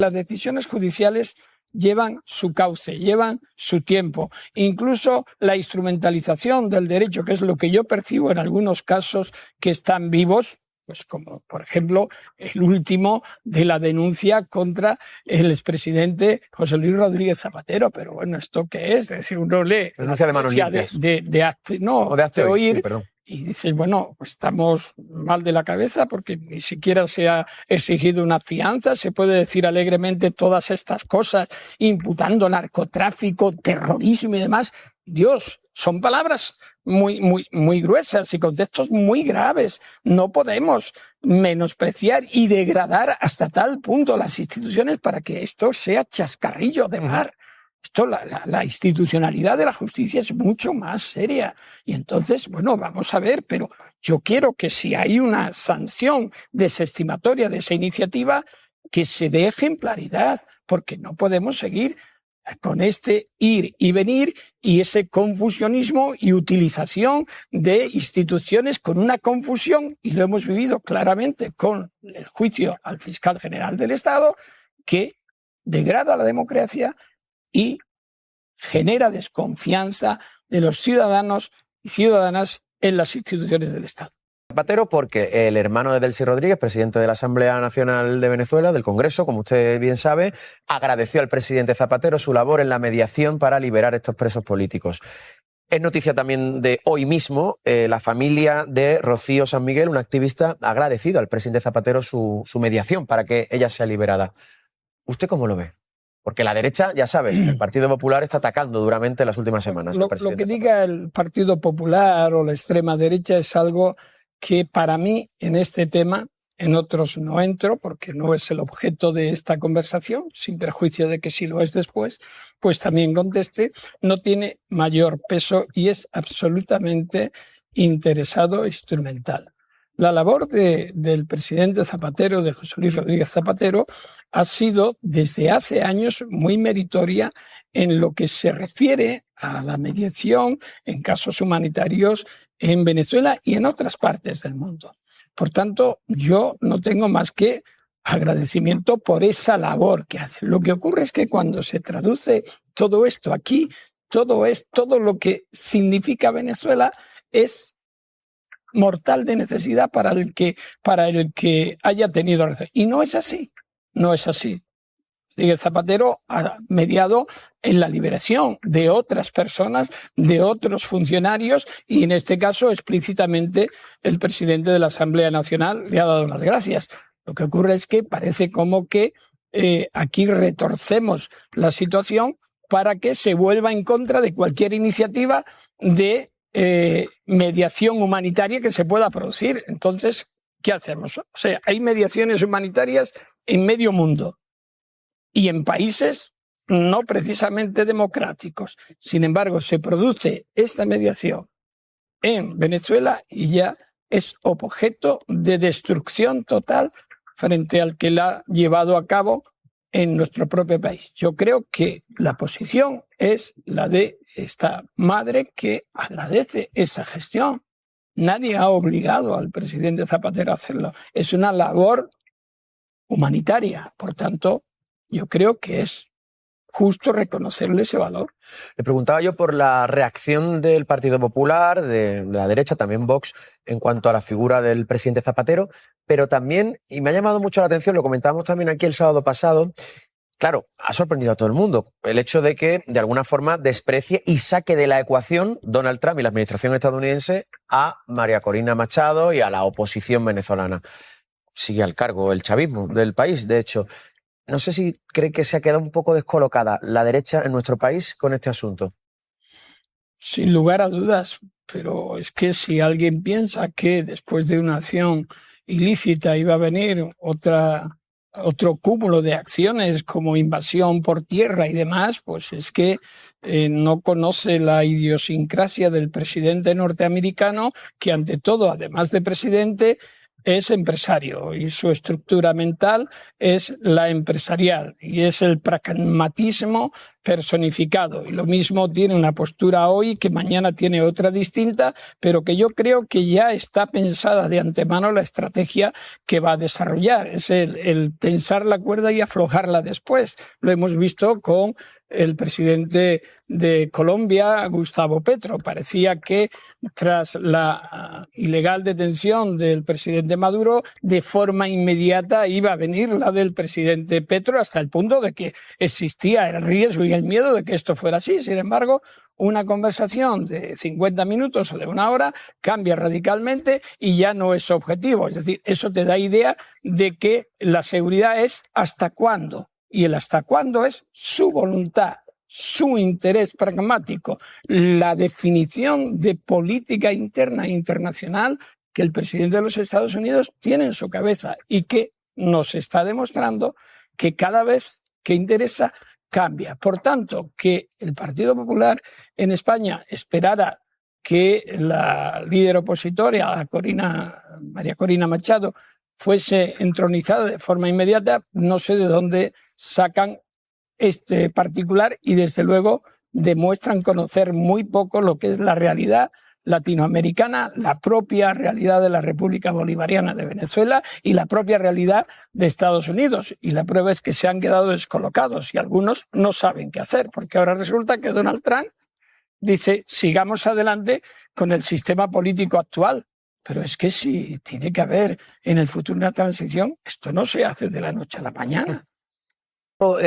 Las decisiones judiciales llevan su cauce, llevan su tiempo. Incluso la instrumentalización del derecho, que es lo que yo percibo en algunos casos que están vivos, pues como por ejemplo el último de la denuncia contra el expresidente José Luis Rodríguez Zapatero. Pero bueno, ¿esto qué es? Es decir, uno lee denuncia de manos limpias. de oír, perdón. Y dices, bueno, pues estamos mal de la cabeza porque ni siquiera se ha exigido una fianza. Se puede decir alegremente todas estas cosas, imputando narcotráfico, terrorismo y demás. Dios, son palabras muy gruesas y contextos muy graves. No podemos menospreciar y degradar hasta tal punto las instituciones para que esto sea chascarrillo de mar. Esto, la institucionalidad de la justicia es mucho más seria. Y entonces, bueno, vamos a ver, pero yo quiero que si hay una sanción desestimatoria de esa iniciativa, que se dé ejemplaridad, porque no podemos seguir con este ir y venir y ese confusionismo y utilización de instituciones con una confusión, y lo hemos vivido claramente con el juicio al fiscal general del Estado, que degrada la democracia y genera desconfianza de los ciudadanos y ciudadanas en las instituciones del Estado. Zapatero, porque el hermano de Delcy Rodríguez, presidente de la Asamblea Nacional de Venezuela, del Congreso, como usted bien sabe, agradeció al presidente Zapatero su labor en la mediación para liberar estos presos políticos. Es noticia también de hoy mismo, la familia de Rocío San Miguel, una activista, ha agradecido al presidente Zapatero su mediación para que ella sea liberada. ¿Usted cómo lo ve? Porque la derecha, ya sabe, el Partido Popular está atacando duramente en las últimas semanas. Lo que diga el Partido Popular o la extrema derecha es algo que para mí en este tema, en otros no entro porque no es el objeto de esta conversación, sin perjuicio de que si lo es después, pues también conteste, no tiene mayor peso y es absolutamente interesado e instrumental. La labor del presidente Zapatero, de José Luis Rodríguez Zapatero, ha sido desde hace años muy meritoria en lo que se refiere a la mediación en casos humanitarios en Venezuela y en otras partes del mundo. Por tanto, yo no tengo más que agradecimiento por esa labor que hace. Lo que ocurre es que cuando se traduce todo esto aquí, todo lo que significa Venezuela es mortal de necesidad para el que haya tenido razón. Y no es así, no es así. Zapatero ha mediado en la liberación de otras personas, de otros funcionarios, y en este caso explícitamente el presidente de la Asamblea Nacional le ha dado las gracias. Lo que ocurre es que parece como que aquí retorcemos la situación para que se vuelva en contra de cualquier iniciativa de mediación humanitaria que se pueda producir. Entonces, ¿qué hacemos? O sea, hay mediaciones humanitarias en medio mundo y en países no precisamente democráticos. Sin embargo, se produce esta mediación en Venezuela y ya es objeto de destrucción total frente al que la ha llevado a cabo en nuestro propio país. Yo creo que la posición es la de esta madre que agradece esa gestión. Nadie ha obligado al presidente Zapatero a hacerlo. Es una labor humanitaria. Por tanto, yo creo que es justo reconocerle ese valor. Le preguntaba yo por la reacción del Partido Popular, de la derecha, también Vox, en cuanto a la figura del presidente Zapatero, pero también, y me ha llamado mucho la atención, lo comentábamos también aquí el sábado pasado, claro, ha sorprendido a todo el mundo el hecho de que, de alguna forma, desprecie y saque de la ecuación Donald Trump y la administración estadounidense a María Corina Machado y a la oposición venezolana. Sigue al cargo el chavismo del país, de hecho. No sé si cree que se ha quedado un poco descolocada la derecha en nuestro país con este asunto. Sin lugar a dudas, pero es que si alguien piensa que después de una acción ilícita iba a venir otro cúmulo de acciones como invasión por tierra y demás, pues es que no conoce la idiosincrasia del presidente norteamericano, que ante todo, además de presidente, es empresario y su estructura mental es la empresarial y es el pragmatismo personificado. Y lo mismo tiene una postura hoy que mañana tiene otra distinta, pero que yo creo que ya está pensada de antemano la estrategia que va a desarrollar. Es el tensar la cuerda y aflojarla después. Lo hemos visto con el presidente de Colombia, Gustavo Petro. Parecía que tras la ilegal detención del presidente Maduro, de forma inmediata iba a venir la del presidente Petro, hasta el punto de que existía el riesgo y el miedo de que esto fuera así. Sin embargo, una conversación de 50 minutos o de una hora cambia radicalmente y ya no es objetivo. Es decir, eso te da idea de que la seguridad es hasta cuándo. Y el hasta cuándo es su voluntad, su interés pragmático, la definición de política interna e internacional que el presidente de los Estados Unidos tiene en su cabeza y que nos está demostrando que cada vez que interesa cambia. Por tanto, que el Partido Popular en España esperara que la líder opositora, María Corina Machado, fuese entronizada de forma inmediata, no sé de dónde sacan este particular y desde luego demuestran conocer muy poco lo que es la realidad latinoamericana, la propia realidad de la República Bolivariana de Venezuela y la propia realidad de Estados Unidos. Y la prueba es que se han quedado descolocados y algunos no saben qué hacer, porque ahora resulta que Donald Trump dice sigamos adelante con el sistema político actual. Pero es que si tiene que haber en el futuro una transición, esto no se hace de la noche a la mañana.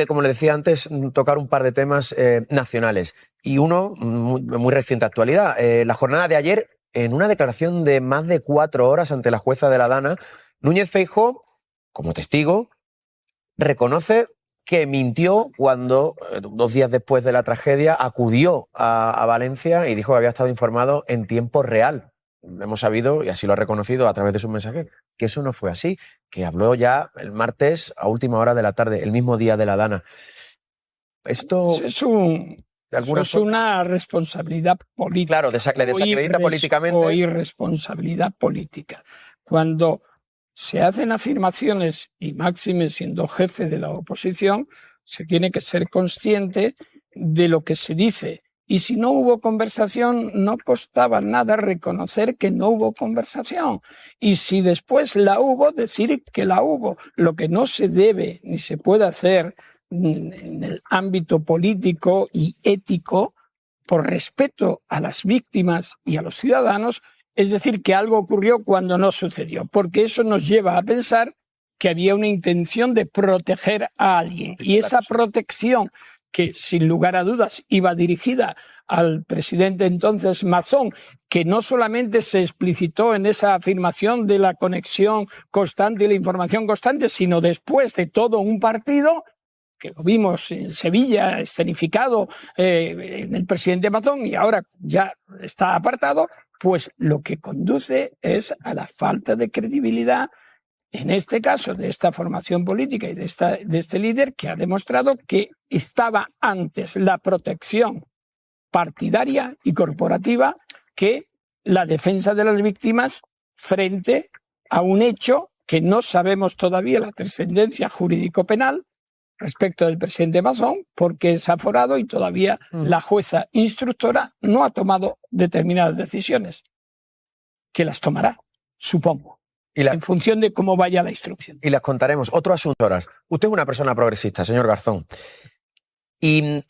Como le decía antes, tocar un par de temas nacionales. Y uno, muy reciente actualidad. La jornada de ayer, en una declaración de más de 4 horas ante la jueza de la Dana, Núñez Feijóo, como testigo, reconoce que mintió cuando, 2 días después de la tragedia, acudió a Valencia y dijo que había estado informado en tiempo real. Hemos sabido, y así lo ha reconocido a través de su mensaje, que eso no fue así, que habló ya el martes a última hora de la tarde, el mismo día de la Dana. Esto es una responsabilidad política. Claro, le desacredita políticamente. O irresponsabilidad política. Cuando se hacen afirmaciones, y máxime siendo jefe de la oposición, se tiene que ser consciente de lo que se dice. Y si no hubo conversación, no costaba nada reconocer que no hubo conversación. Y si después la hubo, decir que la hubo. Lo que no se debe ni se puede hacer en el ámbito político y ético, por respeto a las víctimas y a los ciudadanos, es decir, que algo ocurrió cuando no sucedió. Porque eso nos lleva a pensar que había una intención de proteger a alguien. Y esa protección, que sin lugar a dudas iba dirigida al presidente entonces Mazón, que no solamente se explicitó en esa afirmación de la conexión constante y la información constante, sino después de todo un partido, que lo vimos en Sevilla escenificado en el presidente Mazón y ahora ya está apartado, pues lo que conduce es a la falta de credibilidad, en este caso, de esta formación política y de este líder, que ha demostrado que estaba antes la protección partidaria y corporativa que la defensa de las víctimas frente a un hecho que no sabemos todavía la trascendencia jurídico-penal respecto del presidente Mazón, porque es aforado y todavía la jueza instructora no ha tomado determinadas decisiones, que las tomará, supongo. En función de cómo vaya la instrucción. Y las contaremos. Otro asunto. Usted es una persona progresista, señor Garzón. Y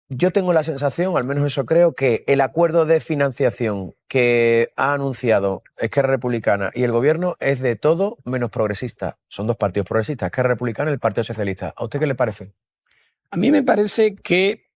yo tengo la sensación, al menos eso creo, que el acuerdo de financiación que ha anunciado Esquerra Republicana y el Gobierno es de todo menos progresista. Son 2 partidos progresistas, Esquerra Republicana y el Partido Socialista. ¿A usted qué le parece? A mí me parece que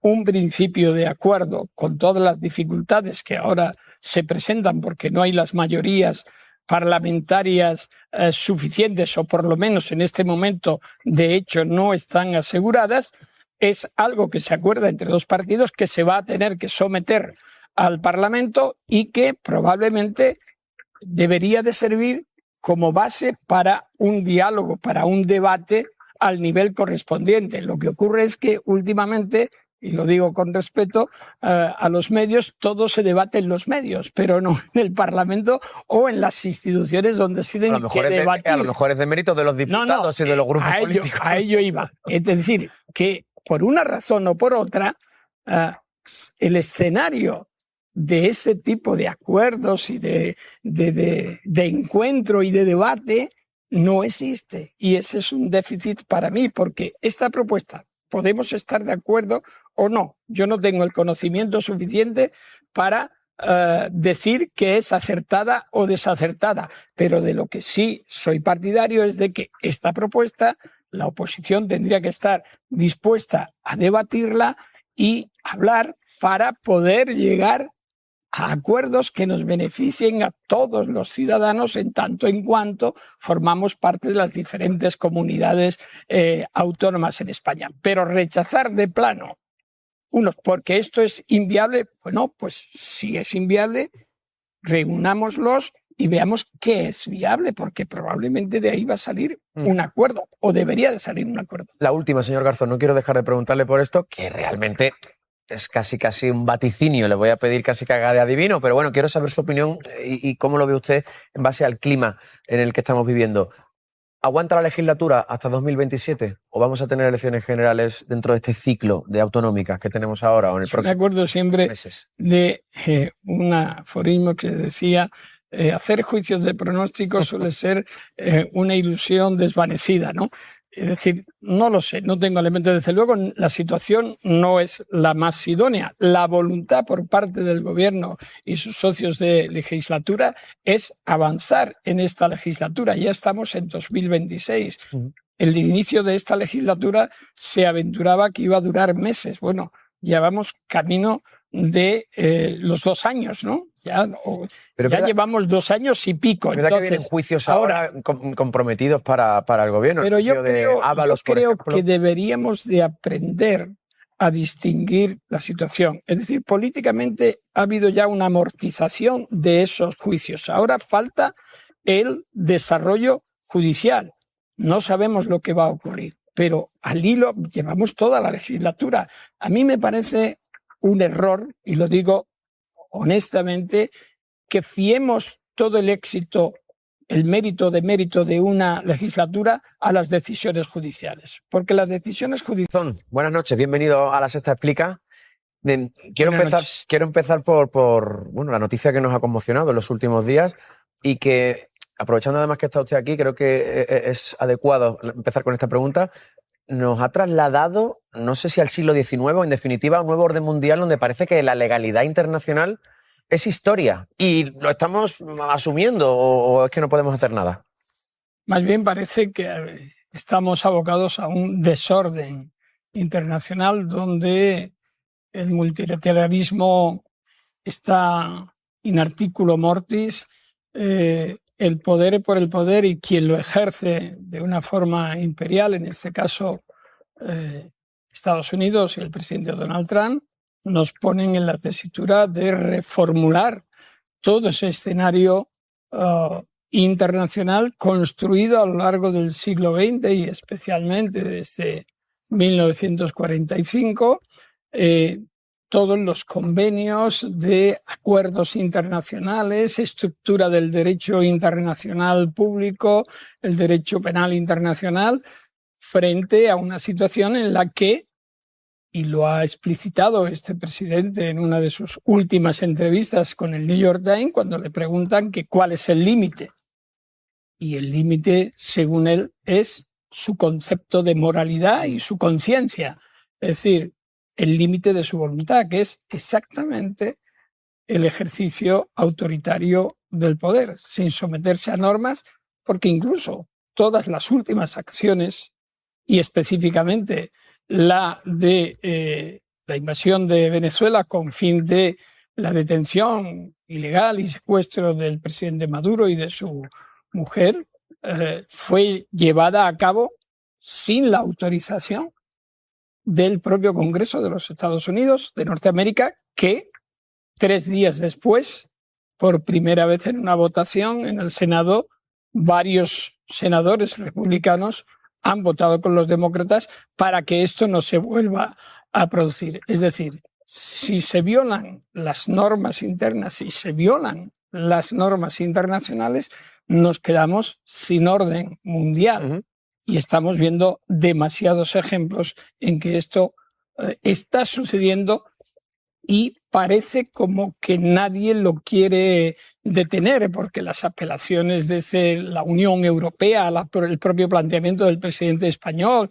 un principio de acuerdo, con todas las dificultades que ahora se presentan porque no hay las mayorías parlamentarias suficientes, o por lo menos en este momento de hecho no están aseguradas, es algo que se acuerda entre 2 partidos que se va a tener que someter al Parlamento y que probablemente debería de servir como base para un diálogo, para un debate al nivel correspondiente. Lo que ocurre es que últimamente, y lo digo con respeto a los medios, todo se debate en los medios, pero no en el Parlamento o en las instituciones donde se tienen que debatir. A lo mejor es de mérito de los diputados y de los grupos políticos. A ello iba. Es decir, que por una razón o por otra, el escenario de ese tipo de acuerdos y de encuentro y de debate no existe. Y ese es un déficit para mí, porque esta propuesta podemos estar de acuerdo o no. Yo no tengo el conocimiento suficiente para decir que es acertada o desacertada, pero de lo que sí soy partidario es de que esta propuesta la oposición tendría que estar dispuesta a debatirla y hablar para poder llegar a acuerdos que nos beneficien a todos los ciudadanos en tanto en cuanto formamos parte de las diferentes comunidades autónomas en España. Pero rechazar de plano unos porque esto es inviable, bueno, pues si es inviable, reunámoslos y veamos qué es viable, porque probablemente de ahí va a salir un acuerdo, o debería de salir un acuerdo. La última, señor Garzón, no quiero dejar de preguntarle por esto, que realmente es casi un vaticinio, le voy a pedir casi que haga de adivino, pero bueno, quiero saber su opinión y cómo lo ve usted en base al clima en el que estamos viviendo. ¿Aguanta la legislatura hasta 2027 o vamos a tener elecciones generales dentro de este ciclo de autonómicas que tenemos ahora o en el próximo? Me acuerdo siempre meses de un aforismo que decía hacer juicios de pronóstico suele ser una ilusión desvanecida, ¿no? Es decir, no lo sé, no tengo elementos. Desde luego, la situación no es la más idónea. La voluntad por parte del Gobierno y sus socios de legislatura es avanzar en esta legislatura. Ya estamos en 2026. El inicio de esta legislatura se aventuraba que iba a durar meses. Bueno, ya vamos camino de los 2 años, ¿no? Ya llevamos 2 años y pico. ¿Verdad que vienen juicios ahora comprometidos para el gobierno? Pero yo creo que deberíamos de aprender a distinguir la situación. Es decir, políticamente ha habido ya una amortización de esos juicios. Ahora falta el desarrollo judicial. No sabemos lo que va a ocurrir, pero al hilo llevamos toda la legislatura. A mí me parece un error, y lo digo honestamente, que fiemos todo el éxito, el mérito de una legislatura a las decisiones judiciales. Porque las decisiones judiciales... Buenas noches, bienvenido a La Sexta Explica. Quiero empezar por la noticia que nos ha conmocionado en los últimos días y que, aprovechando además que está usted aquí, creo que es adecuado empezar con esta pregunta. Nos ha trasladado, no sé si al siglo XIX o en definitiva a un nuevo orden mundial donde parece que la legalidad internacional es historia y lo estamos asumiendo o es que no podemos hacer nada. Más bien parece que estamos abocados a un desorden internacional donde el multilateralismo está in articulo mortis, el poder por el poder y quien lo ejerce de una forma imperial, en este caso Estados Unidos y el presidente Donald Trump, nos ponen en la tesitura de reformular todo ese escenario internacional construido a lo largo del siglo XX y especialmente desde 1945, todos los convenios de acuerdos internacionales, estructura del derecho internacional público, el derecho penal internacional, frente a una situación en la que, y lo ha explicitado este presidente en una de sus últimas entrevistas con el New York Times, cuando le preguntan que cuál es el límite. Y el límite, según él, es su concepto de moralidad y su conciencia. Es decir, el límite de su voluntad, que es exactamente el ejercicio autoritario del poder, sin someterse a normas, porque incluso todas las últimas acciones, y específicamente la de la invasión de Venezuela con fin de la detención ilegal y secuestro del presidente Maduro y de su mujer, fue llevada a cabo sin la autorización del propio Congreso de los Estados Unidos de Norteamérica, que 3 días después, por primera vez en una votación en el Senado, varios senadores republicanos han votado con los demócratas para que esto no se vuelva a producir. Es decir, si se violan las normas internas, si se violan las normas internacionales, nos quedamos sin orden mundial. y estamos viendo demasiados ejemplos en que esto está sucediendo y parece como que nadie lo quiere detener, porque las apelaciones desde la Unión Europea, el propio planteamiento del presidente español,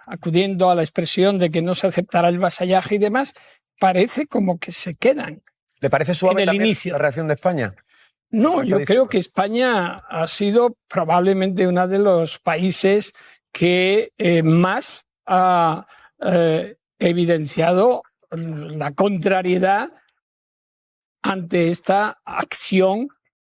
acudiendo a la expresión de que no se aceptará el vasallaje y demás, parece como que se quedan. ¿Le parece suave en el también inicio la reacción de España? No, yo creo que España ha sido probablemente uno de los países que más ha evidenciado la contrariedad ante esta acción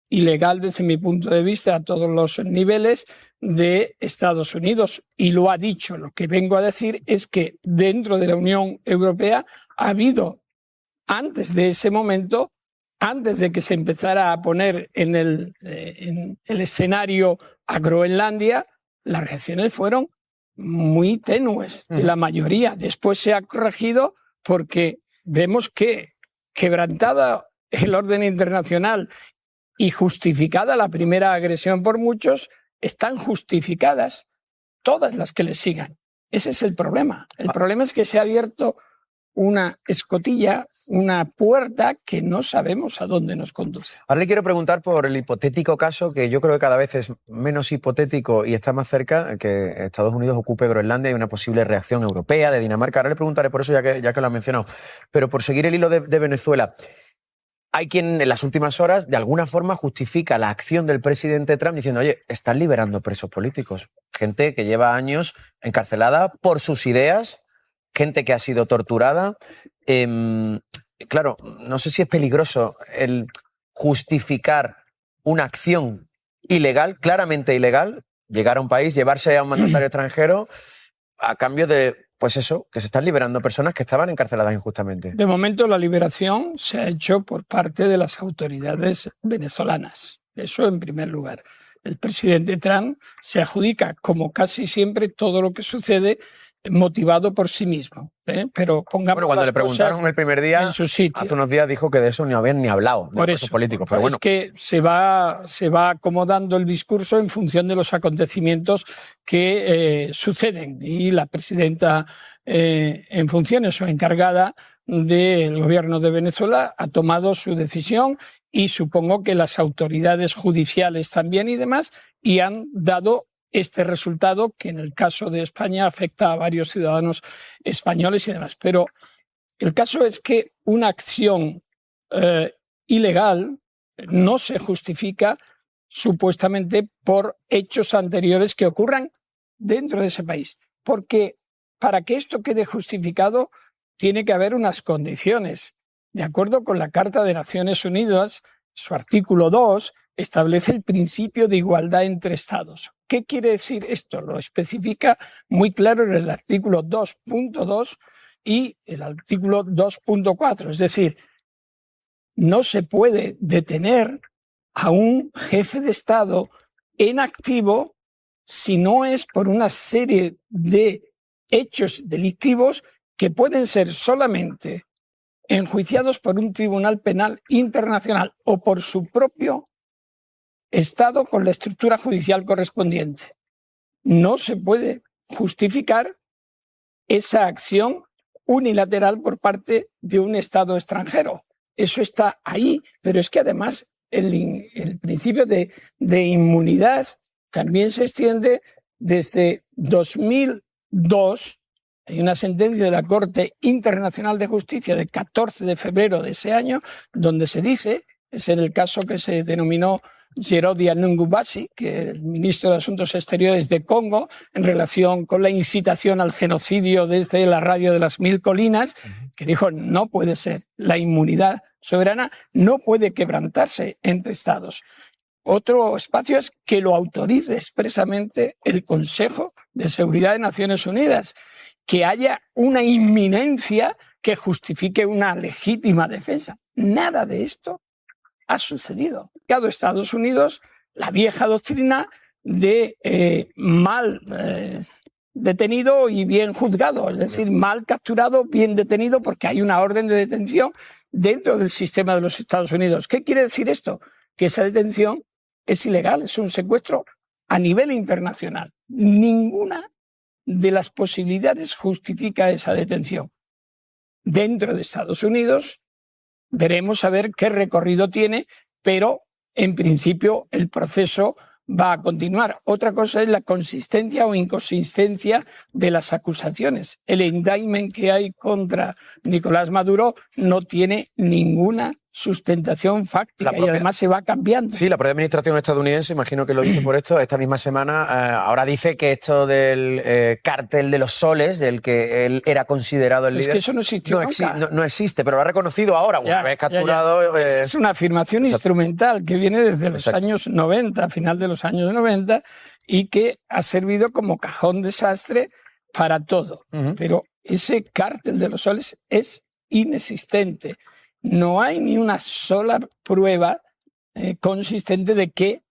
ilegal, desde mi punto de vista, a todos los niveles de Estados Unidos. Y lo ha dicho. Lo que vengo a decir es que dentro de la Unión Europea ha habido, antes de ese momento, antes de que se empezara a poner en el escenario a Groenlandia, las reacciones fueron muy tenues de la mayoría. Después se ha corregido porque vemos que, quebrantada el orden internacional y justificada la primera agresión por muchos, están justificadas todas las que le sigan. Ese es el problema. El problema es que se ha abierto una escotilla, una puerta que no sabemos a dónde nos conduce. Ahora le quiero preguntar por el hipotético caso, que yo creo que cada vez es menos hipotético y está más cerca, que Estados Unidos ocupe Groenlandia y una posible reacción europea de Dinamarca. Ahora le preguntaré por eso, ya que lo ha mencionado. Pero por seguir el hilo de Venezuela, hay quien en las últimas horas de alguna forma justifica la acción del presidente Trump diciendo, oye, están liberando presos políticos, gente que lleva años encarcelada por sus ideas, gente que ha sido torturada. Claro, no sé si es peligroso el justificar una acción ilegal, claramente ilegal, llegar a un país, llevarse a un mandatario extranjero a cambio de, pues eso, que se están liberando personas que estaban encarceladas injustamente. De momento la liberación se ha hecho por parte de las autoridades venezolanas. Eso en primer lugar. El presidente Trump se adjudica, como casi siempre, todo lo que sucede motivado por sí mismo. Pero pongamos bueno, cuando le preguntaron el primer día, en su sitio. Hace unos días dijo que de eso ni habían ni hablado, de presos políticos. Pero bueno. Es que se va acomodando el discurso en función de los acontecimientos que suceden. Y la presidenta en funciones o encargada del gobierno de Venezuela ha tomado su decisión y supongo que las autoridades judiciales también y demás, y han dado este resultado que en el caso de España afecta a varios ciudadanos españoles y demás. Pero el caso es que una acción ilegal no se justifica supuestamente por hechos anteriores que ocurran dentro de ese país. Porque para que esto quede justificado tiene que haber unas condiciones. De acuerdo con la Carta de Naciones Unidas, su artículo 2 establece el principio de igualdad entre Estados. ¿Qué quiere decir esto? Lo especifica muy claro en el artículo 2.2 y el artículo 2.4. Es decir, no se puede detener a un jefe de Estado en activo si no es por una serie de hechos delictivos que pueden ser solamente enjuiciados por un tribunal penal internacional o por su propio Estado con la estructura judicial correspondiente. No se puede justificar esa acción unilateral por parte de un Estado extranjero. Eso está ahí, pero es que además el principio de inmunidad también se extiende desde 2002. Hay una sentencia de la Corte Internacional de Justicia de 14 de febrero de ese año donde se dice, es en el caso que se denominó Yerodia Nungubasi, que el ministro de Asuntos Exteriores de Congo, en relación con la incitación al genocidio desde la radio de las 1000 colinas, que dijo no puede ser, la inmunidad soberana no puede quebrantarse entre Estados. Otro espacio es que lo autorice expresamente el Consejo de Seguridad de Naciones Unidas, que haya una inminencia que justifique una legítima defensa. Nada de esto ha sucedido. Estados Unidos, la vieja doctrina de mal detenido y bien juzgado, es decir, mal capturado, bien detenido, porque hay una orden de detención dentro del sistema de los Estados Unidos. ¿Qué quiere decir esto? Que esa detención es ilegal, es un secuestro a nivel internacional. ninguna de las posibilidades justifica esa detención. Dentro de Estados Unidos veremos a ver qué recorrido tiene, pero en principio el proceso va a continuar. Otra cosa es la consistencia o inconsistencia de las acusaciones. El indictment que hay contra Nicolás Maduro no tiene ninguna sustentación fáctica y además se va cambiando. Sí, la propia administración estadounidense, imagino que lo dice por esto, esta misma semana, ahora dice que esto del cártel de los soles, del que él era considerado el líder... Es que eso no existió nunca. No existe, pero lo ha reconocido ahora, una vez capturado... Es una afirmación instrumental que viene desde los años 90, final de los años 90, y que ha servido como cajón desastre para todo. Pero ese cártel de los soles es inexistente. No hay ni una sola prueba consistente de que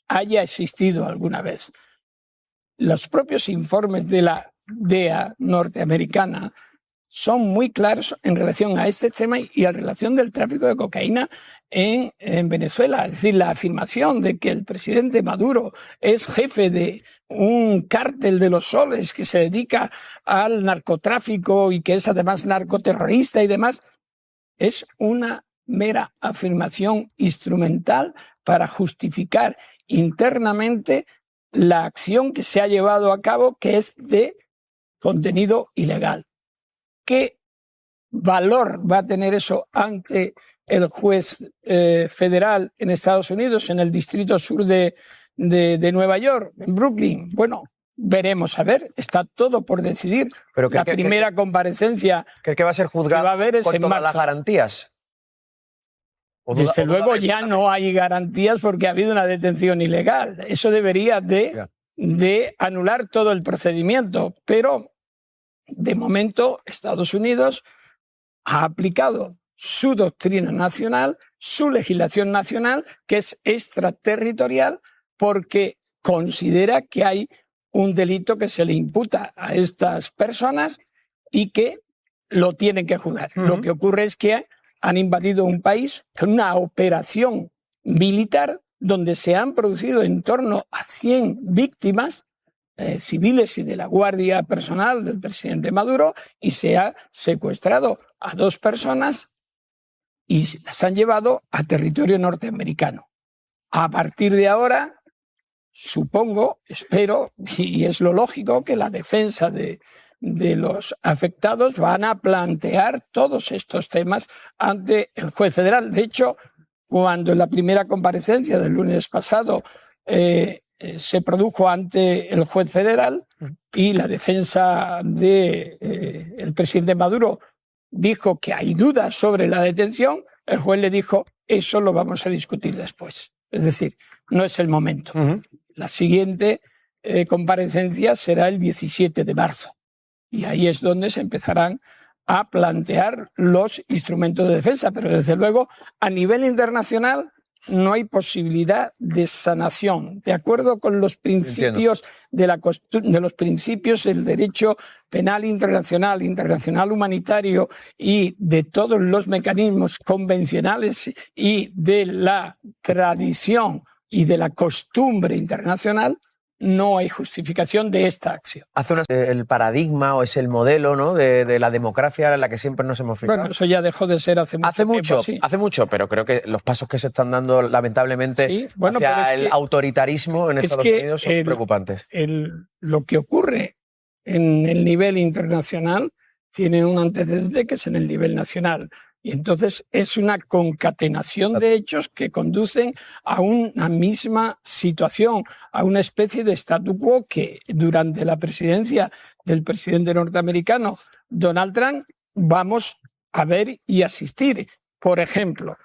haya existido alguna vez. Los propios informes de la DEA norteamericana son muy claros en relación a este tema y en relación del tráfico de cocaína en Venezuela. Es decir, la afirmación de que el presidente Maduro es jefe de un cártel de los soles que se dedica al narcotráfico y que es además narcoterrorista y demás, es una mera afirmación instrumental para justificar internamente la acción que se ha llevado a cabo, que es de contenido ilegal. ¿Qué valor va a tener eso ante el juez federal en Estados Unidos, en el Distrito Sur de Nueva York, en Brooklyn? Bueno, veremos a ver, está todo por decidir. Pero la primera comparecencia ¿cree que va a ser juzgado va a haber con todas las garantías? Desde luego ya no hay garantías porque ha habido una detención ilegal. Eso debería de anular todo el procedimiento, pero de momento Estados Unidos ha aplicado su doctrina nacional, su legislación nacional, que es extraterritorial, porque considera que hay un delito que se le imputa a estas personas y que lo tienen que juzgar. Lo que ocurre es que han invadido un país con una operación militar donde se han producido en torno a 100 víctimas civiles y de la guardia personal del presidente Maduro, y se ha secuestrado a 2 personas y las han llevado a territorio norteamericano. A partir de ahora, supongo, espero, y es lo lógico, que la defensa de los afectados van a plantear todos estos temas ante el juez federal. De hecho, cuando en la primera comparecencia del lunes pasado se produjo ante el juez federal y la defensa del presidente Maduro dijo que hay dudas sobre la detención, el juez le dijo, eso lo vamos a discutir después. Es decir, no es el momento. La siguiente comparecencia será el 17 de marzo. Y ahí es donde se empezarán a plantear los instrumentos de defensa. Pero desde luego, a nivel internacional, no hay posibilidad de sanación. De acuerdo con los principios de los principios del derecho penal internacional, internacional humanitario y de todos los mecanismos convencionales y de la tradición y de la costumbre internacional, no hay justificación de esta acción. El paradigma o es el modelo, ¿no?, de la democracia en la que siempre nos hemos fijado. Bueno, eso ya dejó de ser hace mucho tiempo. Sí. Hace mucho, pero creo que los pasos que se están dando, lamentablemente, hacia el autoritarismo en Estados Unidos son preocupantes. Lo que ocurre en el nivel internacional tiene un antecedente que es en el nivel nacional. Y entonces es una concatenación de hechos que conducen a una misma situación, a una especie de statu quo que durante la presidencia del presidente norteamericano Donald Trump vamos a ver y asistir. Por ejemplo,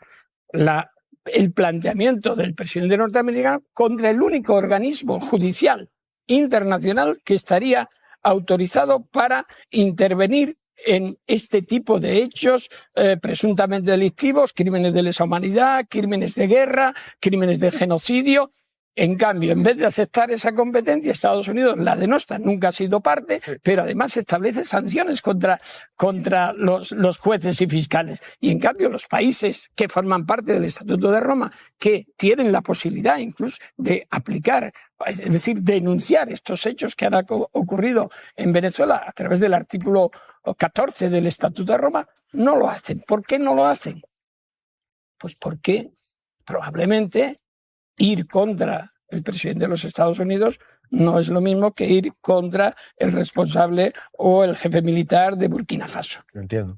el planteamiento del presidente norteamericano contra el único organismo judicial internacional que estaría autorizado para intervenir en este tipo de hechos presuntamente delictivos, crímenes de lesa humanidad, crímenes de guerra, crímenes de genocidio. En cambio, en vez de aceptar esa competencia, Estados Unidos la denosta, nunca ha sido parte, pero además establece sanciones contra los jueces y fiscales. Y en cambio, los países que forman parte del Estatuto de Roma, que tienen la posibilidad incluso de aplicar, es decir, denunciar estos hechos que han ocurrido en Venezuela a través del artículo 14 del Estatuto de Roma, no lo hacen. ¿Por qué no lo hacen? Pues porque probablemente ir contra el presidente de los Estados Unidos no es lo mismo que ir contra el responsable o el jefe militar de Burkina Faso. Entiendo.